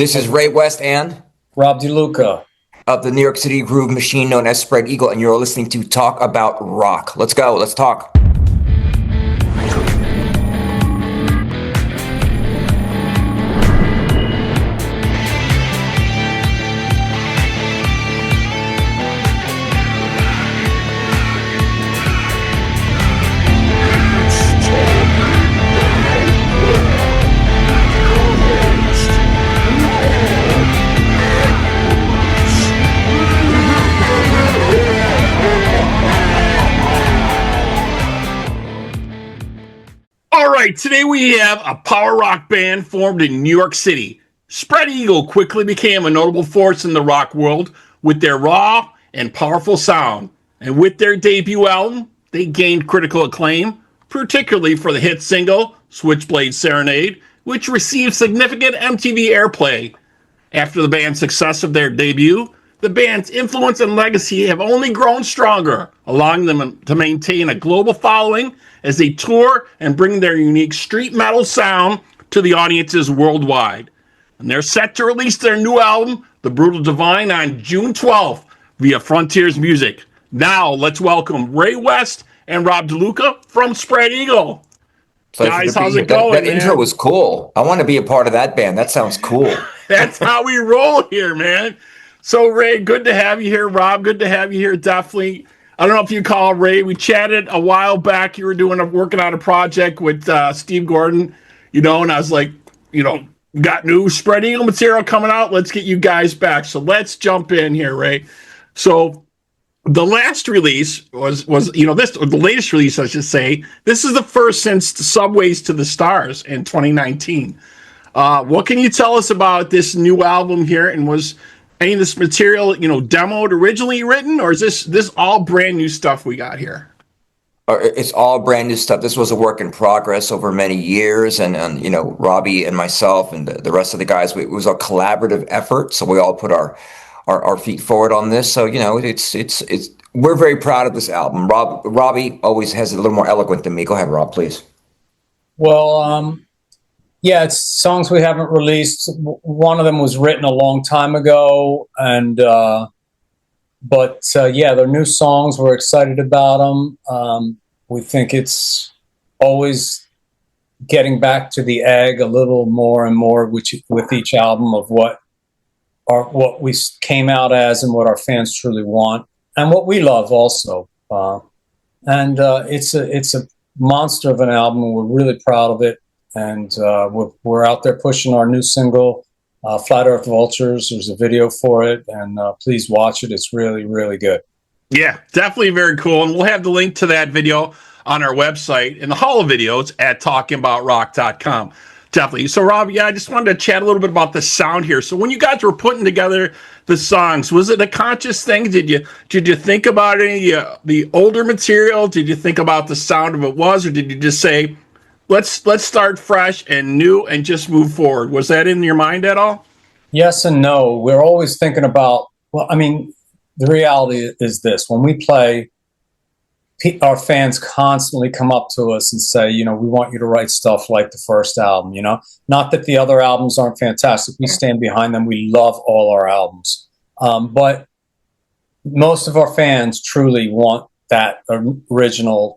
This is Ray West and Rob DeLuca of the New York City groove machine known as Spread Eagle, and you're listening to Talk About Rock. Let's go. Let's talk. Today we have a power rock band formed in New York City. Spread Eagle quickly became a notable force in the rock world with their raw and powerful sound. And with their debut album, they gained critical acclaim, particularly for the hit single, Switchblade Serenade, which received significant MTV airplay. After the band's success of their debut, the band's influence and legacy have only grown stronger, allowing them to maintain a global following as they tour and bring their unique street metal sound to the audiences worldwide. And they're set to release their new album, The Brutal Divine, on June 12th via Frontiers Music. Now, let's welcome Ray West and Rob DeLuca from Spread Eagle. Guys, how's it going? That intro was cool. I want to be a part of that band. That sounds cool. That's how we roll here, man. So, Ray, good to have you here. Rob, good to have you here. Definitely. I don't know if you call Ray. We chatted a while back. You were working on a project with Steve Gordon, and I was like, got new Spread Eagle material coming out. Let's get you guys back. So let's jump in here, Ray. So the last release was the latest release, I should say. This is the first since Subways to the Stars in 2019. What can you tell us about this new album here? And was any of this material, demoed, originally written, or is this all brand new stuff we got here? It's all brand new stuff. This was a work in progress over many years, and Robbie and myself and the rest of the guys, it was a collaborative effort. So we all put our feet forward on this. So it's we're very proud of this album. Robbie always has a little more eloquent than me. Go ahead, Rob, please. Well, yeah, it's songs we haven't released. One of them was written a long time ago, and but they're new songs. We're excited about them. We think it's always getting back to the egg a little more and more, with each album of what we came out as and what our fans truly want, and what we love also. It's a monster of an album. We're really proud of it. And we're out there pushing our new single, Flat Earth Vultures. There's a video for it, and please watch it. It's really, really good. Yeah, definitely very cool. And we'll have the link to that video on our website in the Hall of Videos at talkingaboutrock.com. Definitely. So, Rob, I just wanted to chat a little bit about the sound here. So when you guys were putting together the songs, was it a conscious thing? Did you think about any the older material? Did you think about the sound of it was, or did you just say, Let's start fresh and new and just move forward? Was that in your mind at all? Yes and no. We're always thinking about, the reality is this. When we play, our fans constantly come up to us and say, we want you to write stuff like the first album, Not that the other albums aren't fantastic. We stand behind them. We love all our albums. But most of our fans truly want that original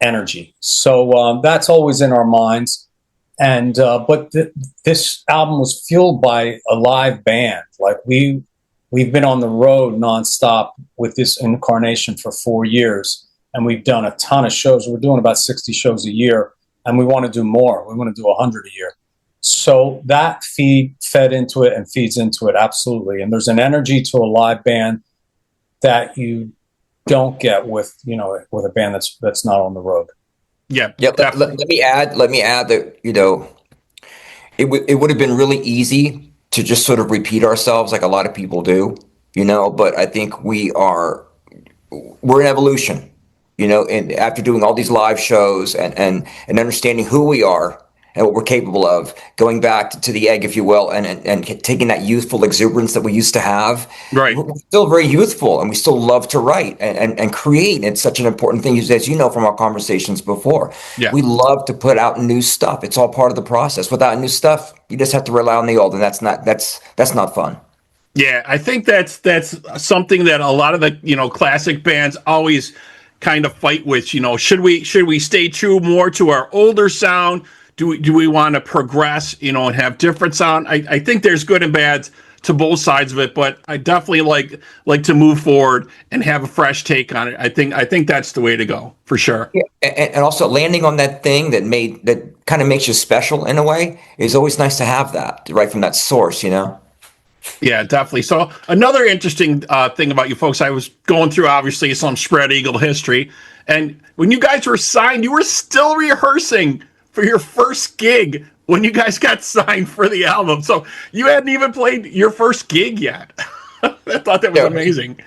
energy. So that's always in our minds. And but this album was fueled by a live band. Like we've been on the road nonstop with this incarnation for 4 years, and we've done a ton of shows. We're doing about 60 shows a year, and we want to do more. We want to do 100 a year. So that fed into it and feeds into it, absolutely. And there's an energy to a live band that you don't get with a band that's not on the road. Yeah. Let me add that it would have been really easy to just sort of repeat ourselves like a lot of people do, But I think we're in evolution, And after doing all these live shows and understanding who we are and what we're capable of, going back to the egg, if you will, and taking that youthful exuberance that we used to have. Right. We're still very youthful, and we still love to write and create. It's such an important thing, as you know from our conversations before. Yeah. We love to put out new stuff. It's all part of the process. Without new stuff, you just have to rely on the old, and that's not fun. Yeah, I think that's something that a lot of the classic bands always kind of fight with. Should we stay true more to our older sound? Do we want to progress? And have different sound? I think there's good and bad to both sides of it, but I definitely like to move forward and have a fresh take on it. I think that's the way to go for sure. Yeah. And also landing on that thing that kind of makes you special in a way is always nice to have that right from that source. Yeah, definitely. So another interesting thing about you folks, I was going through obviously some Spread Eagle history, and when you guys were signed, you were still rehearsing for your first gig when you guys got signed for the album. So you hadn't even played your first gig yet. I thought that was amazing.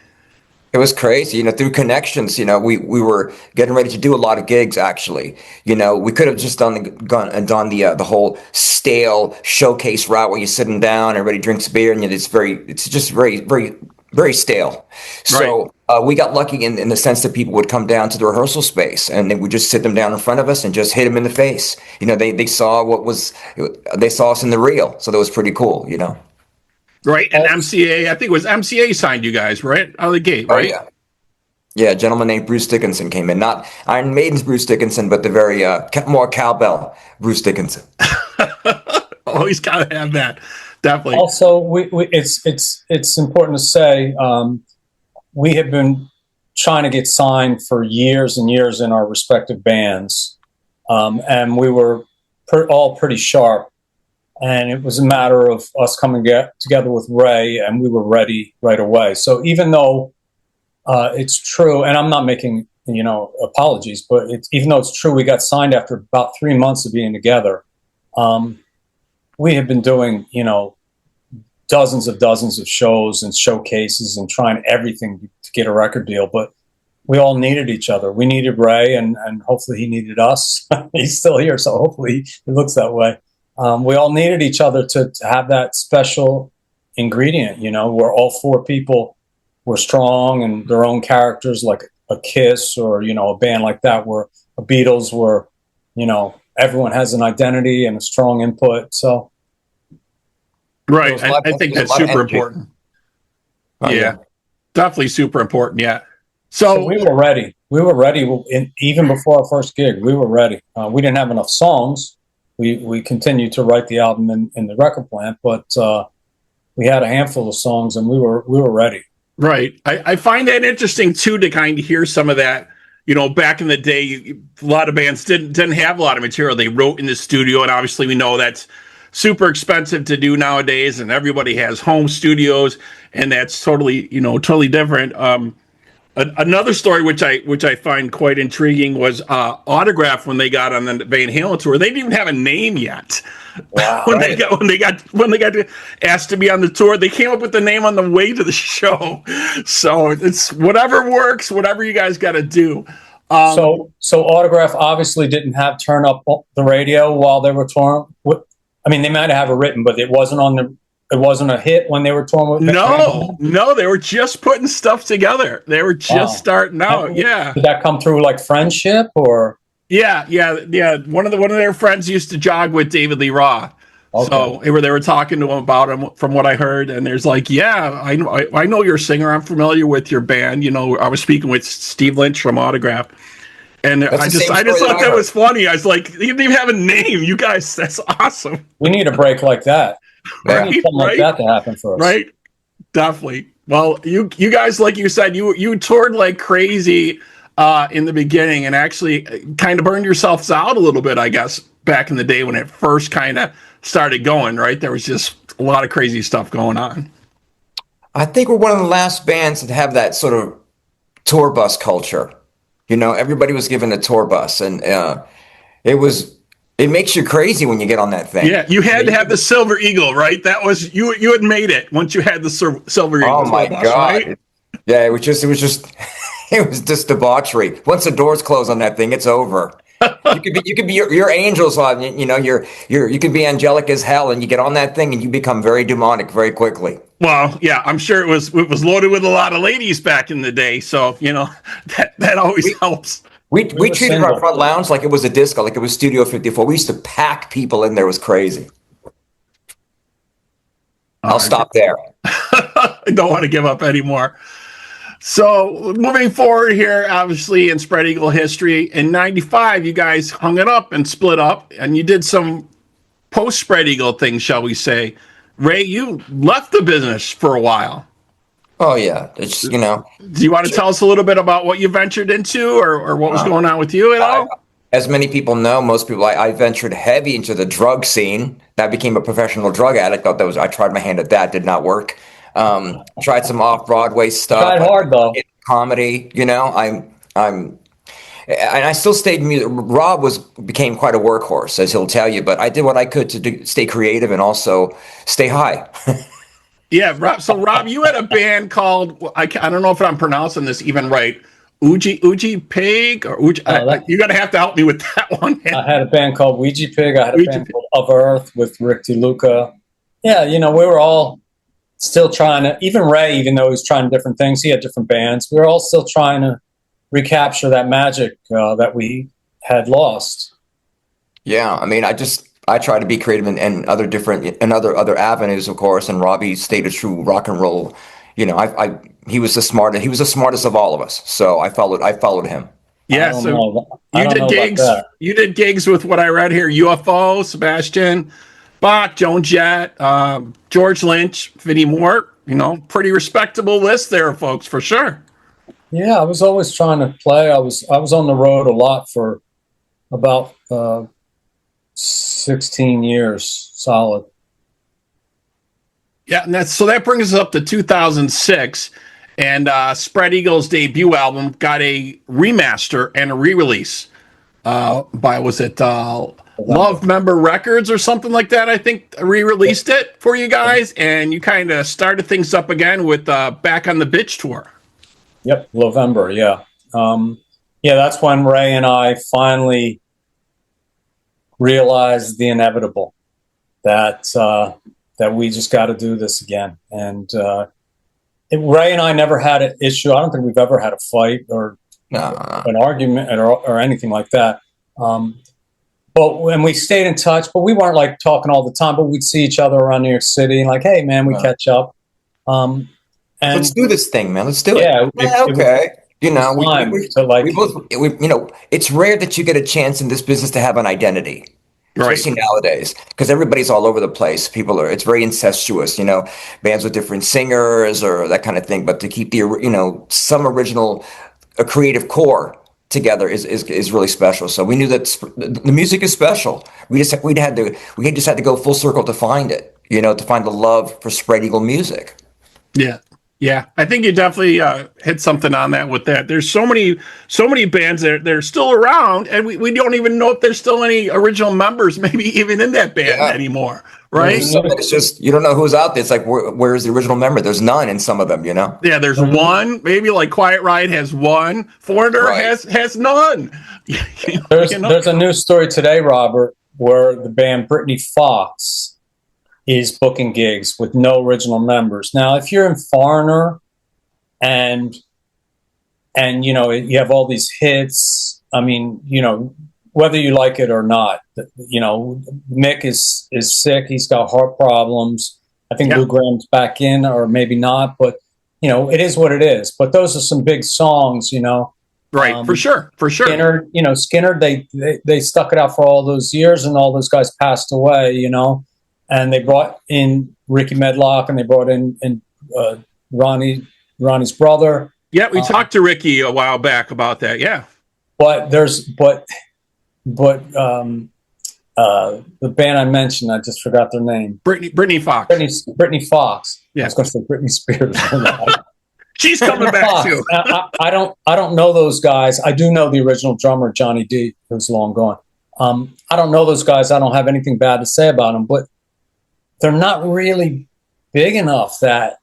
It was crazy, through connections, we were getting ready to do a lot of gigs, actually. We could have just done the whole stale showcase route where you're sitting down, everybody drinks beer, and it's just very, very, very stale. So we got lucky in the sense that people would come down to the rehearsal space, and they would just sit them down in front of us and just hit them in the face. They saw they saw us in the reel, so that was pretty cool, Right, and MCA, I think it was MCA signed you guys, right? Out of the gate, right? Oh, yeah, a gentleman named Bruce Dickinson came in. Not Iron Maiden's Bruce Dickinson, but the very more cowbell Bruce Dickinson. Always got to have that, definitely. Also, it's important to say we have been trying to get signed for years and years in our respective bands, and we were all pretty sharp. And it was a matter of us coming together with Ray, and we were ready right away. So even though it's true, and I'm not making apologies, but even though it's true, we got signed after about 3 months of being together. We have been doing dozens of shows and showcases and trying everything to get a record deal, but we all needed each other. We needed Ray, and hopefully he needed us. He's still here, so hopefully it looks that way. We all needed each other to have that special ingredient, where all four people were strong and their own characters, like a Kiss or, a band like that, where the Beatles were, everyone has an identity and a strong input. So. Right. I think that's super important. Oh, yeah. Definitely super important. Yeah. So we were ready. Even before our first gig, we were ready. We didn't have enough songs. We continued to write the album in the record plant, but we had a handful of songs, and we were ready. Right. I find that interesting too, to kind of hear some of that. Back in the day, a lot of bands didn't have a lot of material. They wrote in the studio, and obviously we know that's super expensive to do nowadays, and everybody has home studios, and that's totally different. Another story which I find quite intriguing was Autograph when they got on the Van Halen tour. They didn't even have a name yet. Wow, when they got asked to be on the tour, they came up with the name on the way to the show. So it's whatever works, whatever you guys got to do. So Autograph obviously didn't have turn up the radio while they were touring. I mean, they might have it written, but it wasn't a hit when they were touring with. No, they were just putting stuff together. They were just starting out. Yeah. Did that come through like friendship or? Yeah. One of their friends used to jog with David Lee Roth. Okay. So they were talking to him about him, from what I heard, and there's like, yeah, I know you're a singer. I'm familiar with your band. I was speaking with Steve Lynch from Autograph. And I just thought that was funny. I was like, you didn't even have a name. You guys, that's awesome. We need a break like that. Right, we need something like that to happen for us. Right. Definitely. Well, you guys, like you said, you toured like crazy in the beginning, and actually kind of burned yourselves out a little bit, I guess, back in the day when it first kind of started going, right? There was just a lot of crazy stuff going on. I think we're one of the last bands that have that sort of tour bus culture. Everybody was given a tour bus, and it makes you crazy when you get on that thing. Yeah, you had to have the Silver Eagle, right? That was you had made it once you had the Silver Eagle. Oh my God! Right? Yeah, it was just It was just debauchery. Once the doors close on that thing, it's over. You could be your angels on, you know, you can be angelic as hell, and you get on that thing and you become very demonic very quickly. Well, yeah, I'm sure it was loaded with a lot of ladies back in the day, so you know that always helps. We treated our front lounge like it was a disco, like it was Studio 54. We used to pack people in there. It was crazy. I'll stop there. I don't want to give up anymore. So moving forward here, obviously in Spread Eagle history, in '95, you guys hung it up and split up, and you did some post Spread Eagle things, shall we say. Ray, you left the business for a while. Oh yeah, it's, you know. Do you want to tell us a little bit about what you ventured into, or what was going on with you at all? As many people know, most people, I ventured heavy into the drug scene. I became a professional drug addict. I tried my hand at that, did not work. Tried some off-Broadway stuff. Tried hard though. Comedy, you know. And I still stayed in music. Rob became quite a workhorse, as he'll tell you. But I did what I could to stay creative and also stay high. Yeah, Rob. So Rob, you had a band called, I don't know if I'm pronouncing this even right, Ouija Pig, or you're gonna have to help me with that one. I had a band called Ouija Pig. I had a band called Of Earth with Luca. Yeah, you know, we were all still trying to, even Ray, even though he was trying different things, he had different bands. We were all still trying to recapture that magic that we had lost. Yeah, I mean, I try to be creative in other avenues, of course. And Robbie stayed a true rock and roll. You know, he was the smartest of all of us. So I followed him. Yeah, so you did gigs. You did gigs with what I read here: UFO, Sebastian Bach, Joan Jett, George Lynch, Vinnie Moore. You know, pretty respectable list there, folks, for sure. Yeah, I was always trying to play. I was on the road a lot for about 16 years solid. Yeah, and that brings us up to 2006, and Spread Eagle's debut album got a remaster and a re-release by, was it Love Member Records or something like that? I think re-released it for you guys, and you kind of started things up again with Back on the Bitch tour. Yep, November. Yeah, yeah. That's when Ray and I finally realized the inevitable, that we just got to do this again. And Ray and I never had an issue. I don't think we've ever had a fight or an argument or anything like that. But when we stayed in touch, but we weren't like talking all the time, but we'd see each other around New York City and like, hey man, we catch up. And let's do this thing, man. Let's do it. Yeah. Okay. You know, we both, you know, it's rare that you get a chance in this business to have an identity, especially nowadays, because everybody's all over the place. It's very incestuous, you know, bands with different singers or that kind of thing. But to keep some original, a creative core together is really special. So we knew that the music is special. We just had to go full circle to find it, you know, to find the love for Spread Eagle music. Yeah. Yeah, I think you definitely hit something on that with that. There's so many bands that are still around, and we don't even know if there's still any original members, maybe even in that band anymore, right? It's just, you don't know who's out there. It's like, where's the original member? There's none in some of them, you know? Yeah, there's one, maybe like Quiet Riot has one, Foreigner has none. There's a news story today, Robert, where the band Brittany Fox is booking gigs with no original members. Now, if you're in Foreigner and you know, you have all these hits, I mean, you know, whether you like it or not, you know, Mick is sick. He's got heart problems. I think Lou Graham's back in, or maybe not, but you know, it is what it is. But those are some big songs, you know. Right, for sure. Skinner, they stuck it out for all those years, and all those guys passed away, you know. And they brought in Ricky Medlock, and they brought in Ronnie's brother. Yeah, we talked to Ricky a while back about that. Yeah, but the band I mentioned, I just forgot their name. Brittany Fox. Brittany Fox. Yeah. I was going to say Britney Spears. She's coming back Fox. too. I don't know those guys. I do know the original drummer, Johnny D, who's long gone. I don't know those guys. I don't have anything bad to say about them, but they're not really big enough that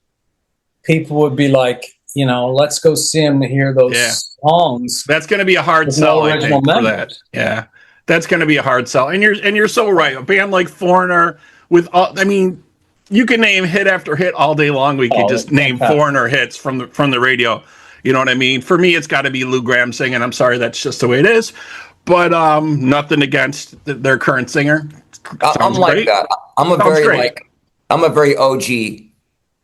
people would be like, let's go see him to hear those songs. That's going to be a hard sell, I think, for that. Yeah, that's going to be a hard sell. And you're so right. A band like Foreigner with you can name hit after hit all day long. We could just name Foreigner hits from the radio. You know what I mean? For me, it's got to be Lou Gramm singing. I'm sorry, that's just the way it is. But nothing against their current singer. I'm like that. I'm a very OG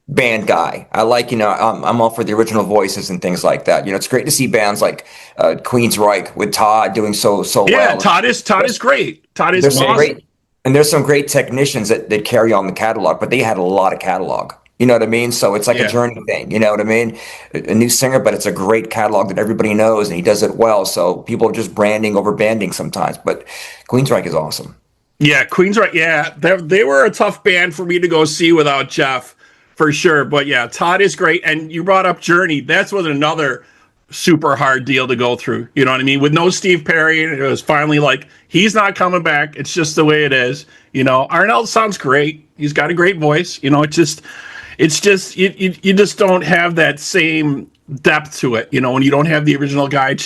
band guy. I like, I'm all for the original voices and things like that. It's great to see bands like Queensryche with Todd doing so well. Yeah, Todd is great. Todd is awesome. And there's some great technicians that carry on the catalog, but they had a lot of catalog. You know what I mean? So it's like a journey thing. You know what I mean? A new singer, but it's a great catalog that everybody knows, and he does it well. So people are just branding over banding sometimes. But Queensryche is awesome. Yeah, Queensryche. Yeah, they were a tough band for me to go see without Jeff, for sure. But yeah, Todd is great. And you brought up Journey. That's was another super hard deal to go through. You know what I mean? With no Steve Perry, it was finally like, he's not coming back. It's just the way it is. Arnell sounds great. He's got a great voice. It's just you just don't have that same depth to it. When you don't have the original guy, it's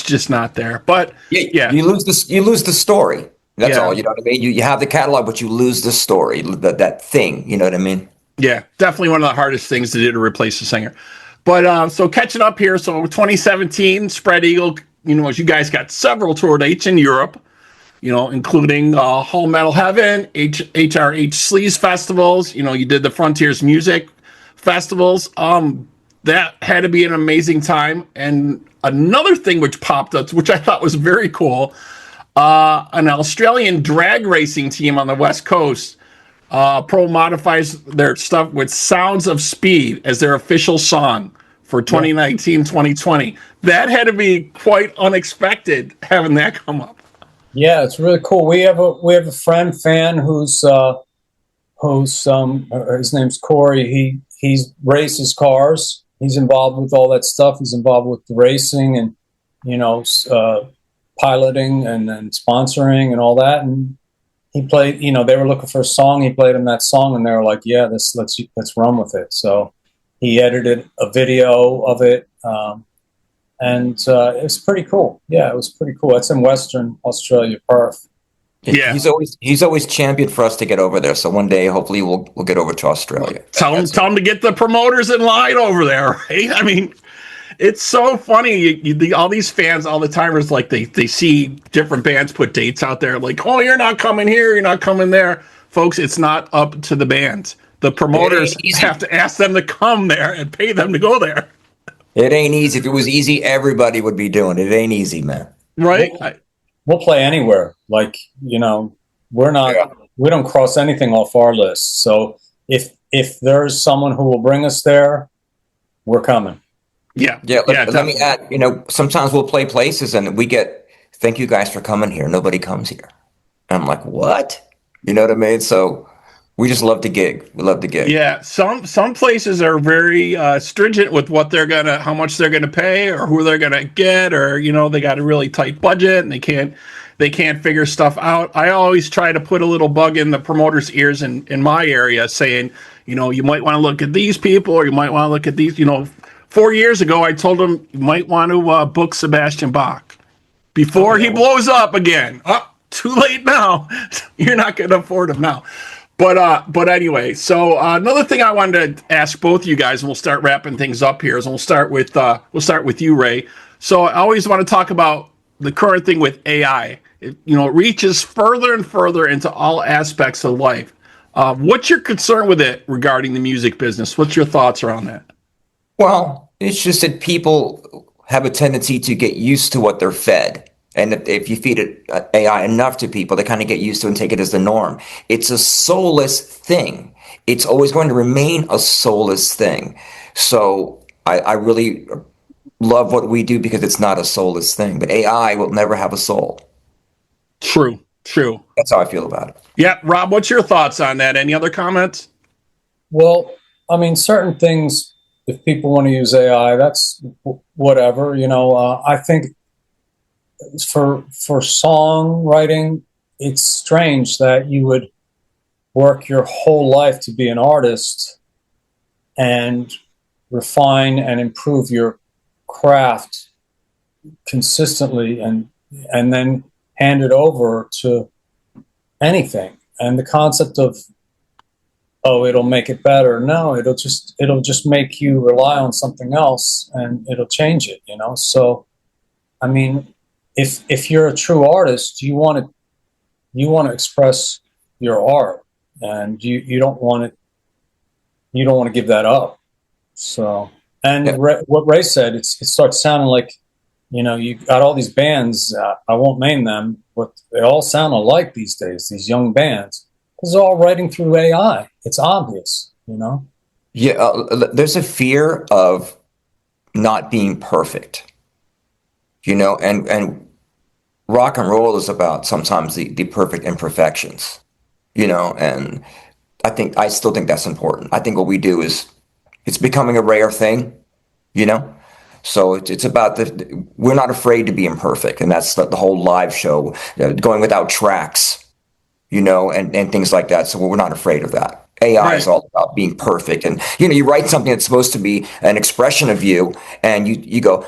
just not there. But yeah, you lose the story. That's all. You know what I mean? You have the catalog, but you lose the story, that thing. You know what I mean? Yeah, definitely one of the hardest things to do to replace a singer. But so catching up here, so 2017, Spread Eagle. As you guys got several tour dates in Europe. Including Whole Metal Heaven, HRH Sleaze festivals. You did the Frontiers Music festivals. That had to be an amazing time. And another thing which popped up, which I thought was very cool, an Australian drag racing team on the West Coast pro modifies their stuff with Sounds of Speed as their official song for 2019-2020. That had to be quite unexpected, having that come up. Yeah, it's really cool. We have a fan who's his name's Corey. He races cars. He's involved with all that stuff. He's involved with the racing and piloting and sponsoring and all that. And he played. They were looking for a song. He played them that song, and they were like, "Yeah, let's run with it." So he edited a video of it. And it was pretty cool. Yeah, it was pretty cool. That's in Western Australia, Perth. Yeah, he's always championed for us to get over there. So one day, hopefully, we'll get over to Australia. Tell him to get the promoters in line over there. Right? I mean, it's so funny. All these fans all the time is like they see different bands put dates out there. Like, oh, you're not coming here. You're not coming there, folks. It's not up to the bands. The promoters have to ask them to come there and pay them to go there. It ain't easy. If it was easy, everybody would be doing it. It ain't easy, man. Right? We'll play anywhere. Like, we're not, we don't cross anything off our list. So if there's someone who will bring us there, we're coming. Yeah. Let me add, sometimes we'll play places and we get, thank you guys for coming here. Nobody comes here. And I'm like, what? You know what I mean? So we just love to gig. We love to gig. Yeah, some places are very stringent with how much they're gonna pay, or who they're gonna get, or they got a really tight budget and they can't figure stuff out. I always try to put a little bug in the promoters' ears in my area, saying, you might want to look at these people, or you might want to look at these. 4 years ago, I told them you might want to book Sebastian Bach before he blows up again. Oh, too late now. You're not gonna afford him now. But anyway, so another thing I wanted to ask both of you guys, and we'll start wrapping things up here, is we'll start with you, Ray. So I always want to talk about the current thing with AI. It reaches further and further into all aspects of life. What's your concern with it regarding the music business? What's your thoughts around that? Well, it's just that people have a tendency to get used to what they're fed. And if you feed it AI enough to people, they kind of get used to it and take it as the norm. It's a soulless thing. It's always going to remain a soulless thing. So I really love what we do because it's not a soulless thing. But AI will never have a soul. True. That's how I feel about it. Yeah, Rob, what's your thoughts on that? Any other comments? Well, I mean, certain things, if people want to use AI, that's whatever. I think for songwriting, it's strange that you would work your whole life to be an artist and refine and improve your craft consistently, and then hand it over to anything. And the concept of, oh, it'll make it better. No, it'll just make you rely on something else, and it'll change it, you know? So, I mean, if you're a true artist, you want to express your art, and you don't want to give that up. So, and Yeah. what Ray said, it starts sounding like, you know, you got all these bands, I won't name them, but they all sound alike these days, these young bands, because they're all writing through AI. It's obvious, you know? Yeah, there's a fear of not being perfect, you know, and rock and roll is about sometimes the perfect imperfections, you know, and I still think that's important. I think what we do is, it's becoming a rare thing, you know? So it's about we're not afraid to be imperfect, and that's the whole live show, going without tracks, you know, and things like that. So we're not afraid of that. AI is all about being perfect, and you know, you write something that's supposed to be an expression of you, and you go,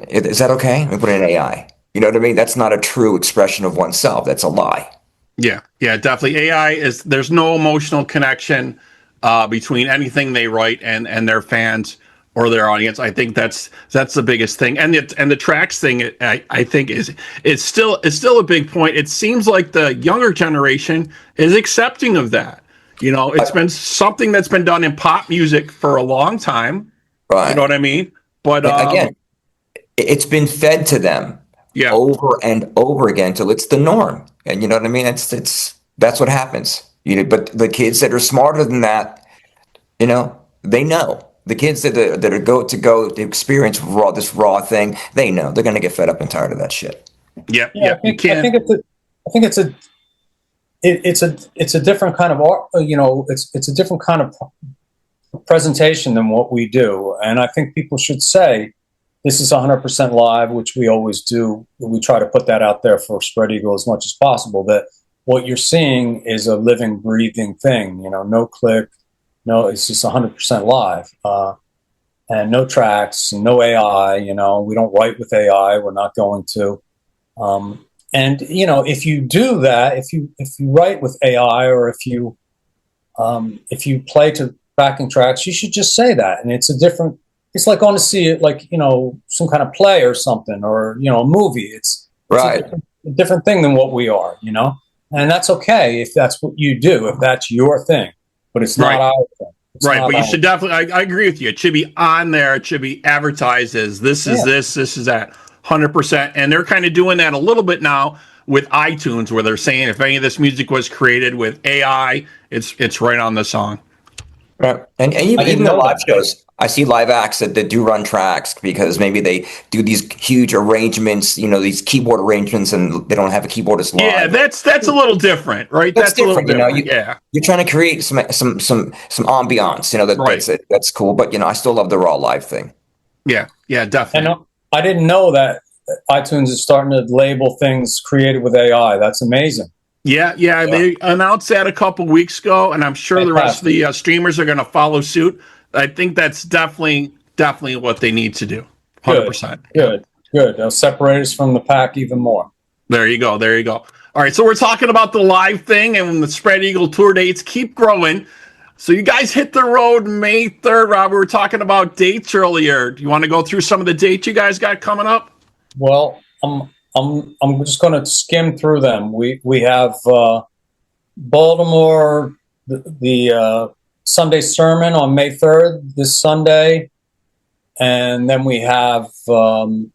is that okay? Let me put it in AI. You know what I mean? That's not a true expression of oneself. That's a lie. Yeah, definitely. There's no emotional connection between anything they write and their fans or their audience. I think that's the biggest thing. And the tracks thing, I think it's still a big point. It seems like the younger generation is accepting of that. You know, it's been something that's been done in pop music for a long time. Right. You know what I mean? But again, it's been fed to them over and over again till it's the norm. And you know what I mean? That's what happens. You know, but the kids that are smarter than that, you know, they know. The kids that are go to experience this raw thing, they know they're going to get fed up and tired of that shit. Yeah. I think it's a different kind of art. You know, it's a different kind of presentation than what we do, and I think people should say this is 100% live, which we always do. We try to put that out there for Spread Eagle as much as possible. That what you're seeing is a living, breathing thing. You know, no click. No, it's just 100% live, and no tracks, and no AI. You know, we don't write with AI. We're not going to. And you know, if you do that, if you write with AI, or if you play to backing tracks, you should just say that. And it's a different. It's like going to see it, like, you know, some kind of play or something, or you know, a movie. It's right. A different thing than what we are. You know, and that's okay if that's what you do, if that's your thing. But it's not our thing. But you should definitely, I agree with you. It should be on there. It should be advertised as this is this is that, 100%. And they're kind of doing that a little bit now with iTunes, where they're saying if any of this music was created with AI, it's right on the song. Right. And even the live shows, I see live acts that do run tracks because maybe they do these huge arrangements, you know, these keyboard arrangements, and they don't have a keyboardist live. Yeah, that's a little different, right? That's different, a little different. You know. You're trying to create some ambiance, you know. That's cool, but you know, I still love the raw live thing. Yeah, definitely. And I didn't know that iTunes is starting to label things created with AI. That's amazing. Yeah. They announced that a couple weeks ago, and I'm sure the rest of the streamers are going to follow suit. I think that's definitely what they need to do. 100%. Good. They'll separate us from the pack even more. There you go. All right, so we're talking about the live thing, and the Spread Eagle tour dates keep growing. So you guys hit the road May 3rd, Rob. We were talking about dates earlier. Do you want to go through some of the dates you guys got coming up? Well, I'm just going to skim through them. We have Baltimore, the Sunday sermon on May 3rd, this Sunday. And then we have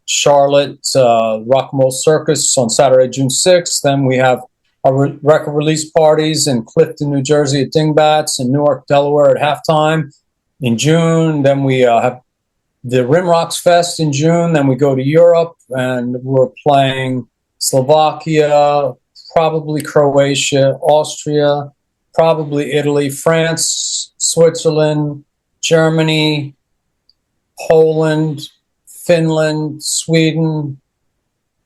Charlotte, Rock and Roll Circus on Saturday, June 6th. Then we have our record release parties in Clifton, New Jersey at Dingbats, and Newark, Delaware at halftime in June. Then we have the Rimrocks Fest in June. Then we go to Europe, and we're playing Slovakia, probably Croatia, Austria, probably Italy, France, Switzerland, Germany, Poland, Finland, Sweden,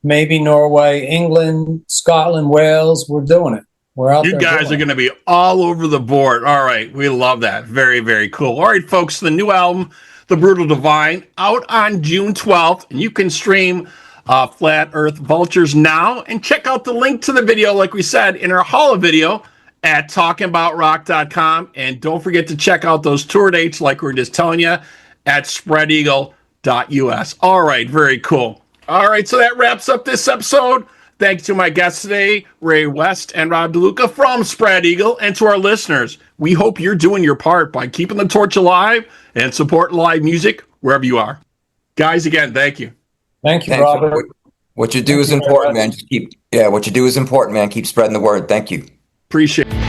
maybe Norway, England, Scotland, Wales. We're doing it. We're out there. You guys are going to be all over the board. All right. We love that. Very, very cool. All right, folks. The new album, The Brutal Divine out on June 12th, and you can stream Flat Earth Vultures now, and check out the link to the video, like we said, in our Hall of Video at talkingaboutrock.com. And don't forget to check out those tour dates, like we are just telling you, at spreadeagle.us. All right, very cool. All right, so that wraps up this episode. Thanks to my guests today, Ray West and Rob DeLuca from Spread Eagle, and to our listeners. We hope you're doing your part by keeping the torch alive and supporting live music wherever you are. Guys, again, thank you. Thank you, Thanks. Robert. What you do is important, man. Just keep, what you do is important, man. Keep spreading the word. Thank you. Appreciate it.